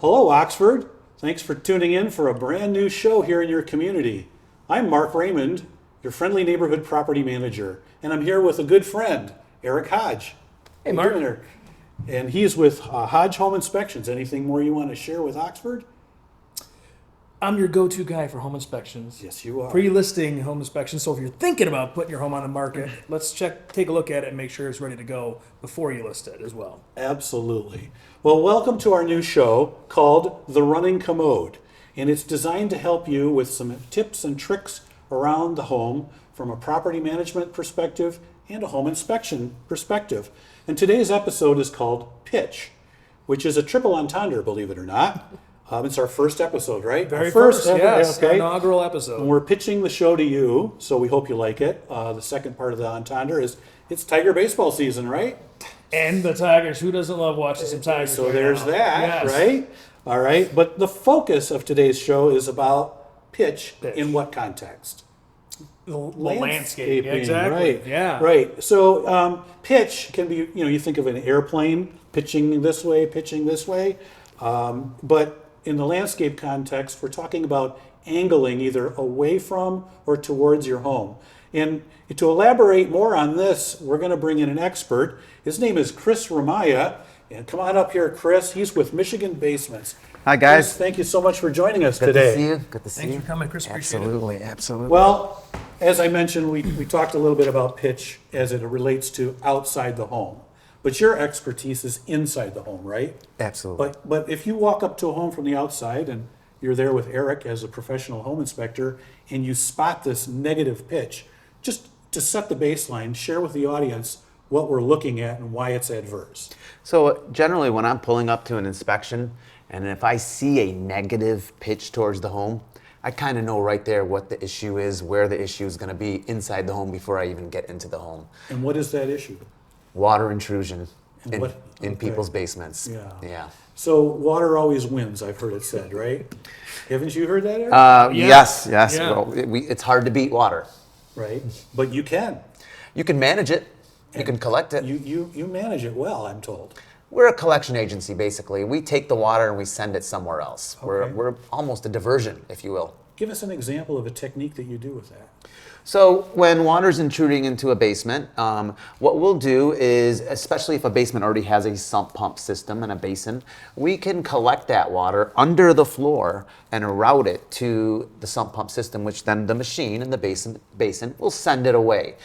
Hello, Oxford. Thanks for tuning in for a brand new show here in your community. I'm Mark Raymond, your friendly neighborhood property manager, and I'm here with a good friend, Erik Hodge. Hey, How you Mark. doing, Erik? And he is with Hodge Home Inspections. Anything more you want to share with Oxford? I'm your go-to guy for home inspections. Yes, you are. Pre-listing home inspections. So if you're thinking about putting your home on the market, let's take a look at it and make sure it's ready to go before you list it as well. Absolutely. Well, welcome to our new show called The Running Commode. And it's designed to help you with some tips and tricks around the home from a property management perspective and a home inspection perspective. And today's episode is called Pitch, which is a triple entendre, believe it or not. It's our first episode, right? Very Our first, ever, yes, okay. inaugural And episode. we're pitching the show to you, so we hope you like it. The second part of the entendre is it's Tiger baseball season, right? And the Tigers. Who doesn't love watching some Tigers? So right there's now? that, Yes. right? All right. But the focus of today's show is about pitch. Pitch. In what context? The landscape. Landscaping, Exactly. Right. Yeah. Right. So pitch can be, you think of an airplane pitching this way, but in the landscape context, we're talking about angling either away from or towards your home. And to elaborate more on this, we're going to bring in an expert. His name is Chris Roumayah. And come on up here, Chris. He's with Michigan Basements. Hi, guys. Chris, thank you so much for joining us Good today. to see you. Good to see Thanks you. for coming, Chris. Appreciate it. Absolutely, absolutely. Well, as I mentioned, we talked a little bit about pitch as it relates to outside the home. But your expertise is inside the home, right? Absolutely. But if you walk up to a home from the outside and you're there with Erik as a professional home inspector and you spot this negative pitch, just to set the baseline, share with the audience what we're looking at and why it's adverse. So generally when I'm pulling up to an inspection and if I see a negative pitch towards the home, I kind of know right there what the issue is, where the issue is going to be inside the home before I even get into the home. And what is that issue? Water intrusion And in, what- in okay. people's basements. Yeah. Yeah. So water always wins, I've heard it said, right? Haven't you heard that, Erik? Yeah. Yes. Yeah. Well, it's hard to beat water. Right? But you can. You can manage it. You can collect it. You manage it well, I'm told. We're a collection agency, basically. We take the water and we send it somewhere else. Okay. We're almost a diversion, if you will. Give us an example of a technique that you do with that. So when water's intruding into a basement, what we'll do is, especially if a basement already has a sump pump system and a basin, we can collect that water under the floor and route it to the sump pump system, which then the machine in the basin will send it away.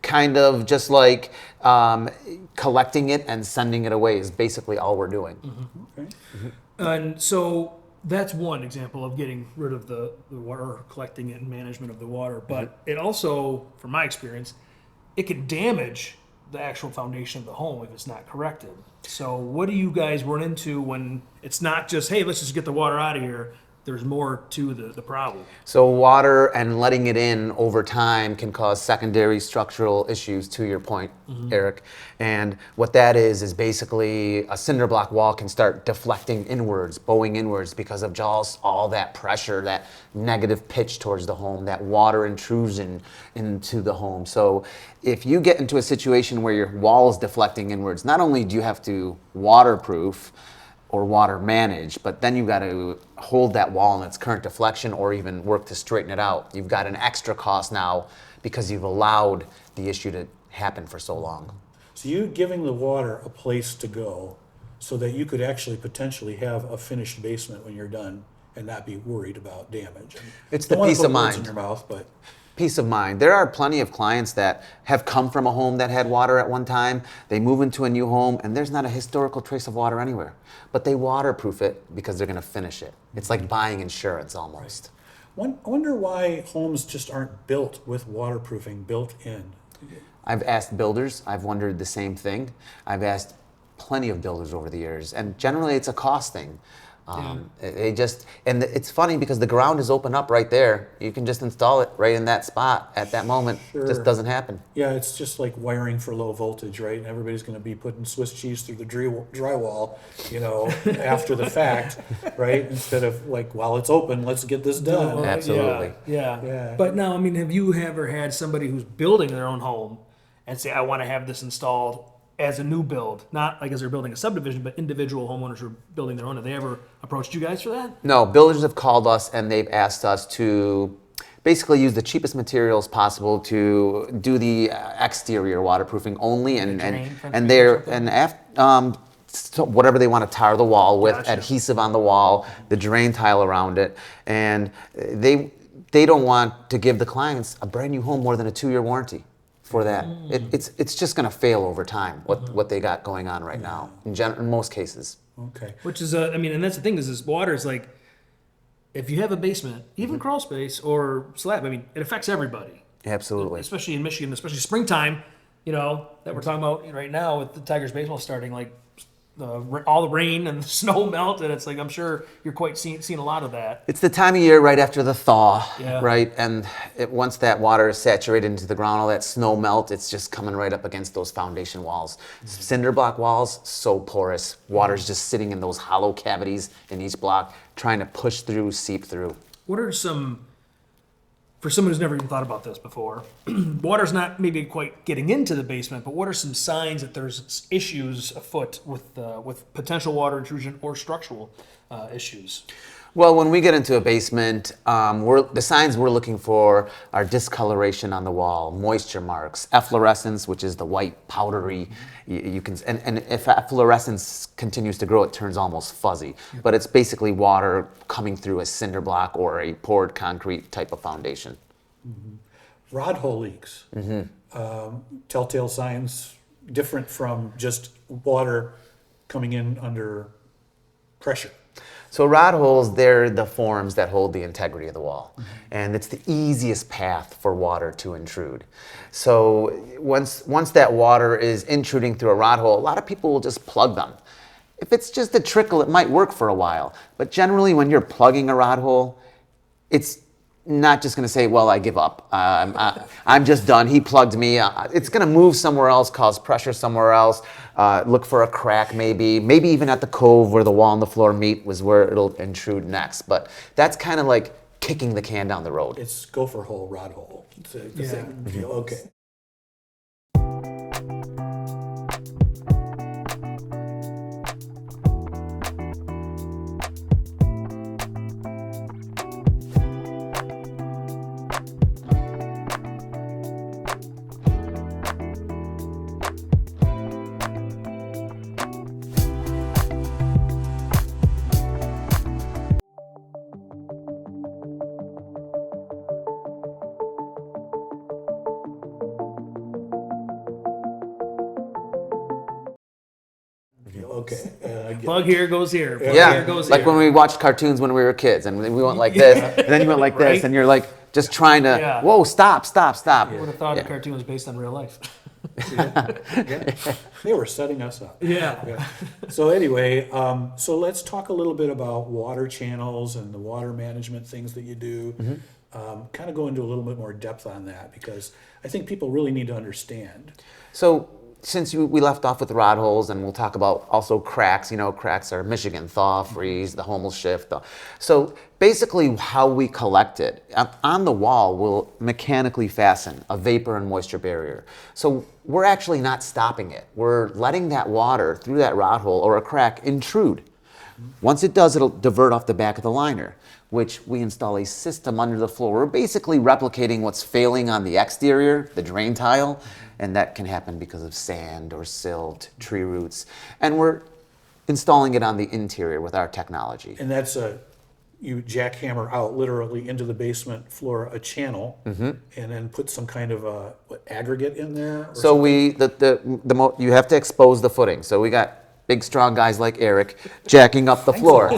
Kind of just like collecting it and sending it away is basically all we're doing. Okay? And so that's one example of getting rid of the water, or collecting it and management of the water. But it also, from my experience, it can damage the actual foundation of the home if it's not corrected. So what do you guys run into when it's not just, hey, let's just get the water out of here? There's more to the problem. So water and letting it in over time can cause secondary structural issues, to your point, Erik. And what that is basically a cinder block wall can start deflecting inwards, bowing inwards because of just all that pressure, that negative pitch towards the home, that water intrusion into the home. So if you get into a situation where your wall is deflecting inwards, not only do you have to waterproof or water manage, but then you've got to hold that wall in its current deflection or even work to straighten it out. You've got an extra cost now because you've allowed the issue to happen for so long. So you giving the water a place to go so that you could actually potentially have a finished basement when you're done and not be worried about damage. And It's don't the wanna peace put of words mind. in your mouth, but Peace of mind. There are plenty of clients that have come from a home that had water at one time. They move into a new home and there's not a historical trace of water anywhere. But they waterproof it because they're going to finish it. It's like buying insurance almost. I wonder why homes just aren't built with waterproofing built in. I've asked builders. I've wondered the same thing. I've asked plenty of builders over the years. And generally it's a cost thing. It's funny because the ground is open up right there. You can just install it right in that spot at that moment. Sure. Just doesn't happen. Yeah, it's just like wiring for low voltage, right? And everybody's going to be putting Swiss cheese through the drywall, after the fact, right? Instead of like, while it's open, let's get this done. Well, Absolutely. Yeah. But now, have you ever had somebody who's building their own home and say, I want to have this installed as a new build, not like as they're building a subdivision, but individual homeowners who are building their own. Have they ever approached you guys for that? No, builders have called us and they've asked us to basically use the cheapest materials possible to do the exterior waterproofing only, and they're so whatever they want to tar the wall with, Gotcha. adhesive on the wall, the drain tile around it, and they don't want to give the clients a brand new home more than a 2-year warranty for that. It's just going to fail over time. What they got going on right now in most cases. Okay. Which is, I mean, and that's the thing is, this water is like, if you have a basement, even crawl space or slab, I mean, it affects everybody. Absolutely. Especially in Michigan, especially springtime, you know, that we're talking about right now with the Tigers baseball starting, like all the rain and the snow melt, and it's like, I'm sure you're quite seeing a lot of that. It's the time of year right after the thaw, Yeah. right? And once that water is saturated into the ground, all that snow melt, it's just coming right up against those foundation walls. Cinder block walls, so porous. Water's just sitting in those hollow cavities in each block, trying to push through, seep through. What are some, for someone who's never even thought about this before, water's not maybe quite getting into the basement, but what are some signs that there's issues afoot with potential water intrusion or structural issues? Well, when we get into a basement, the signs we're looking for are discoloration on the wall, moisture marks, efflorescence, which is the white powdery. You can, and if efflorescence continues to grow, it turns almost fuzzy. But it's basically water coming through a cinder block or a poured concrete type of foundation. Rod hole leaks. Telltale signs different from just water coming in under pressure. So rod holes, they're the forms that hold the integrity of the wall. And it's the easiest path for water to intrude. So once that water is intruding through a rod hole, a lot of people will just plug them. If it's just a trickle, it might work for a while. But generally, when you're plugging a rod hole, it's not just going to say, well, I give up. I'm just done. He plugged me. It's going to move somewhere else, cause pressure somewhere else, look for a crack maybe even at the cove where the wall and the floor meet was where it'll intrude next. But that's kind of like kicking the can down the road. It's gopher hole, rod hole. It's the same. Okay. Okay. I get Plug here goes here. Plug Yeah, here goes like here. when we watched cartoons when we were kids, and we went like this, and then you went like this, Right? and you're like just trying to, Yeah. whoa, stop. I would have thought the cartoon was based on real life. They were setting us up. Yeah. So anyway, so let's talk a little bit about water channels and the water management things that you do. Kind of go into a little bit more depth on that, because I think people really need to understand. So since we left off with rod holes, and we'll talk about also cracks. You know, cracks are Michigan thaw, freeze, the home will shift. So basically how we collect it, on the wall we'll mechanically fasten a vapor and moisture barrier. So we're actually not stopping it. We're letting that water through that rod hole or a crack intrude. Once it does, it'll divert off the back of the liner, which we install a system under the floor. We're basically replicating what's failing on the exterior, the drain tile, and that can happen because of sand or silt, tree roots. And we're installing it on the interior with our technology. And that's you jackhammer out literally into the basement floor a channel, and then put some kind of aggregate in there. Or So you have to expose the footing. So we got big strong guys like Erik jacking up the floor.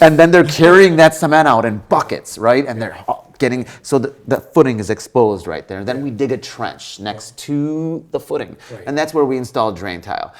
And then they're carrying that cement out in buckets, right? And they're getting, so the footing is exposed right there. Then we dig a trench next to the footing. Right. And that's where we install drain tile.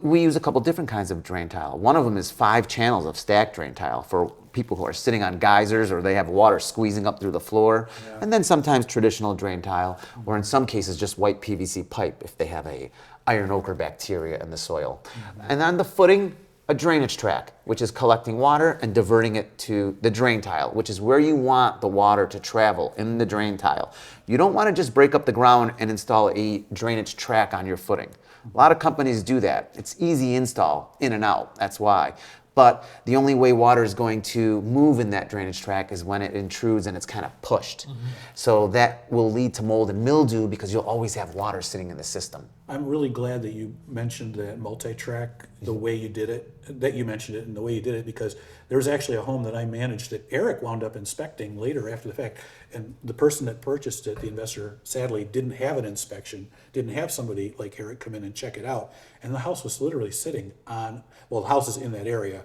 We use a couple different kinds of drain tile. One of them is 5 channels of stacked drain tile for people who are sitting on geysers or they have water squeezing up through the floor. And then sometimes traditional drain tile, or in some cases just white PVC pipe if they have a iron ochre bacteria in the soil. And on the footing, a drainage track, which is collecting water and diverting it to the drain tile, which is where you want the water to travel, in the drain tile. You don't want to just break up the ground and install a drainage track on your footing. A lot of companies do that. It's easy install, in and out, that's why. But the only way water is going to move in that drainage track is when it intrudes and it's kind of pushed. So that will lead to mold and mildew because you'll always have water sitting in the system. I'm really glad that you mentioned that multi-track, the way you did it, that you mentioned it and the way you did it, because there was actually a home that I managed that Erik wound up inspecting later after the fact. And the person that purchased it, the investor, sadly didn't have an inspection, didn't have somebody like Erik come in and check it out. And the house was literally sitting on, well, the houses in that area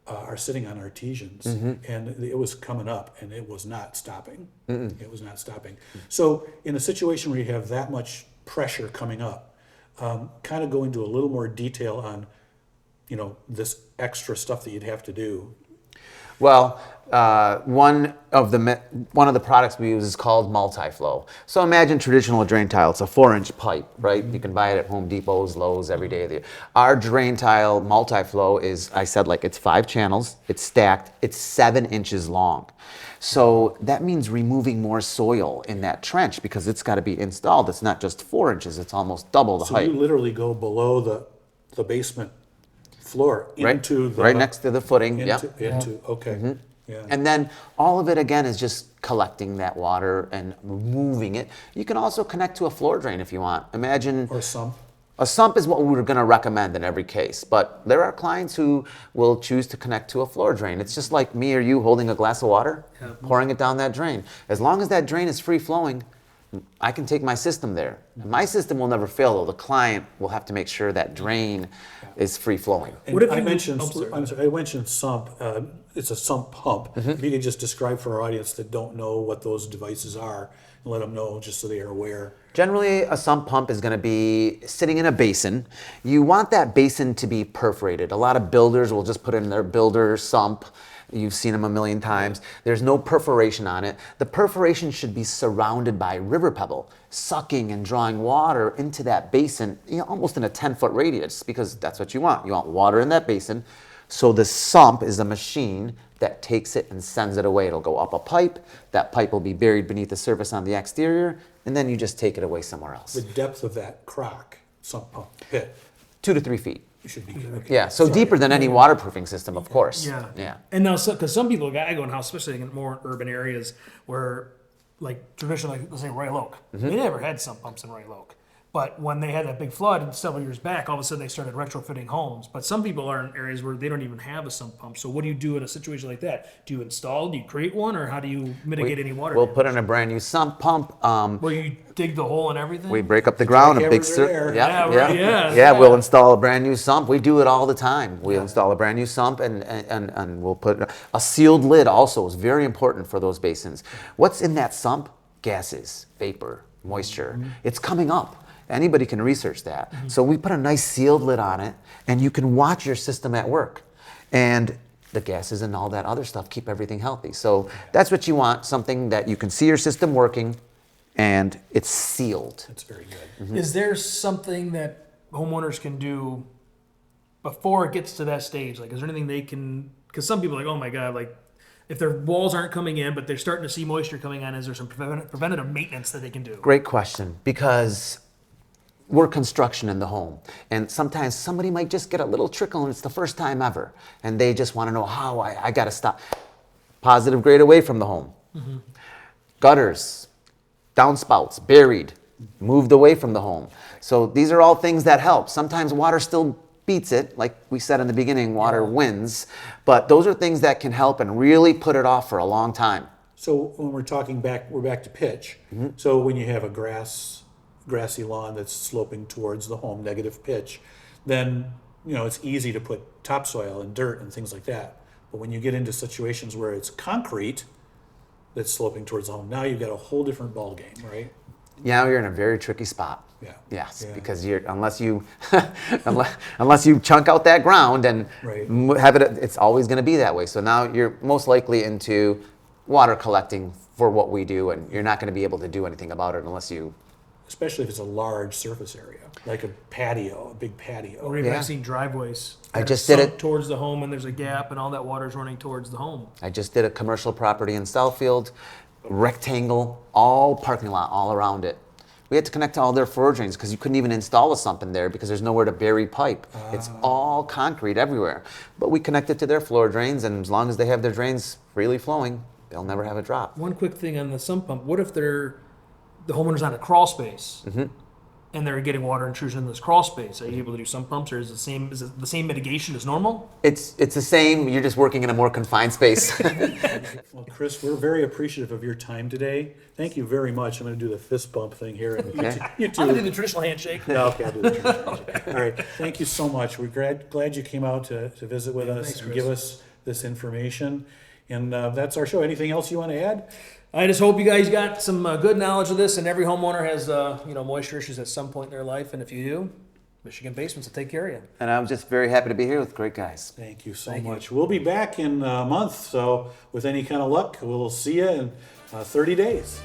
are sitting on artesians, and it was coming up and it was not stopping. It was not stopping. So in a situation where you have that much pressure coming up, kind of go into a little more detail on, this extra stuff that you'd have to do. Well, one of the products we use is called multi-flow. So imagine traditional drain tile. It's a 4-inch pipe, right? You can buy it at Home Depot's, Lowe's, every day of the year. Our drain tile multi-flow is, I said, like it's 5 channels, it's stacked, it's 7 inches long. So that means removing more soil in that trench because it's got to be installed. It's not just 4 inches, it's almost double the So height. you literally go below the basement floor into the... Right next to the footing, Okay. Yeah. And then all of it again is just collecting that water and moving it. You can also connect to a floor drain if you want. Imagine Or sump. a sump is what we're going to recommend in every case, but there are clients who will choose to connect to a floor drain. It's just like me or you holding a glass of water, pouring it down that drain. As long as that drain is free flowing, I can take my system there. My system will never fail, though. The client will have to make sure that drain is free flowing. And What if I you- mentioned, I'm sorry. I mentioned sump. It's a sump pump. If you could just describe for our audience that don't know what those devices are, and let them know just so they are aware. Generally, a sump pump is going to be sitting in a basin. You want that basin to be perforated. A lot of builders will just put in their builder sump. You've seen them a million times. There's no perforation on it. The perforation should be surrounded by river pebble, sucking and drawing water into that basin, almost in a 10-foot radius, because that's what you want. You want water in that basin. So the sump is a machine that takes it and sends it away. It'll go up a pipe. That pipe will be buried beneath the surface on the exterior, and then you just take it away somewhere else. The depth of that crock, sump pump pit, 2 to 3 feet. you should be good. Okay. Yeah, so Sorry. deeper than any waterproofing system, of course. Yeah. And now, because some people, I go in house, especially in more urban areas where, like traditionally, like, let's say Royal Oak, they never had sump pumps in Royal Oak. But when they had that big flood several years back, all of a sudden they started retrofitting homes. But some people are in areas where they don't even have a sump pump. So what do you do in a situation like that? Do you install? Do you create one? Or how do you mitigate any water We'll damage? put in a brand new sump pump. Where you dig the hole and everything? We break up the ground, a big Jackhammers are there. Yeah, right, yeah. Yeah, we'll install a brand new sump. We do it all the time. We install a brand new sump and we'll put a sealed lid also is very important for those basins. What's in that sump? Gases, vapor, moisture. It's coming up. Anybody can research that. So we put a nice sealed lid on it and you can watch your system at work. And the gases and all that other stuff keep everything healthy. So that's what you want, something that you can see your system working and it's sealed. That's very good. Is there something that homeowners can do before it gets to that stage? Like, is there anything they can, because some people are like, oh my God, like if their walls aren't coming in, but they're starting to see moisture coming on, is there some preventative maintenance that they can do? Great question, because we're construction in the home. And sometimes somebody might just get a little trickle and it's the first time ever. And they just want to know how I got to stop. Positive grade away from the home. Gutters, downspouts, buried, moved away from the home. So these are all things that help. Sometimes water still beats it. Like we said in the beginning, water wins. But those are things that can help and really put it off for a long time. So when we're talking back, we're back to pitch. So when you have a grassy lawn that's sloping towards the home, negative pitch, then it's easy to put topsoil and dirt and things like that. But when you get into situations where it's concrete that's sloping towards the home, now you've got a whole different ball game, right? Yeah, you're in a very tricky spot. Yeah. Yes, Yeah. because unless you unless you chunk out that ground and Right. have it, it's always going to be that way. So now you're most likely into water collecting for what we do, and you're not going to be able to do anything about it unless you especially if it's a large surface area, like a patio, a big patio. Or even Yeah. I've seen driveways. I that just are did sunk towards the home, and there's a gap, and all that water's running towards the home. I just did a commercial property in Southfield, rectangle, all parking lot all around it. We had to connect to all their floor drains because you couldn't even install a sump in there because there's nowhere to bury pipe. It's all concrete everywhere. But we connected to their floor drains, and as long as they have their drains freely flowing, they'll never have a drop. One quick thing on the sump pump: what if the homeowner's on a crawl space, and they're getting water intrusion in this crawl space? Are you able to do sump pumps, or is it the same mitigation as normal? It's the same. You're just working in a more confined space. Well, Chris, we're very appreciative of your time today. Thank you very much. I'm going to do the fist bump thing here. And you I'm gonna do too. the traditional handshake. No, okay, I'll do the traditional. All right. Thank you so much. We're glad you came out to visit with us thanks, and Chris. give us this information. And that's our show. Anything else you want to add? I just hope you guys got some good knowledge of this, and every homeowner has moisture issues at some point in their life, and if you do, Michigan Basements will take care of you. And I'm just very happy to be here with great guys. Thank you so Thank you. much. We'll be back in a month. So with any kind of luck, we'll see you in 30 days.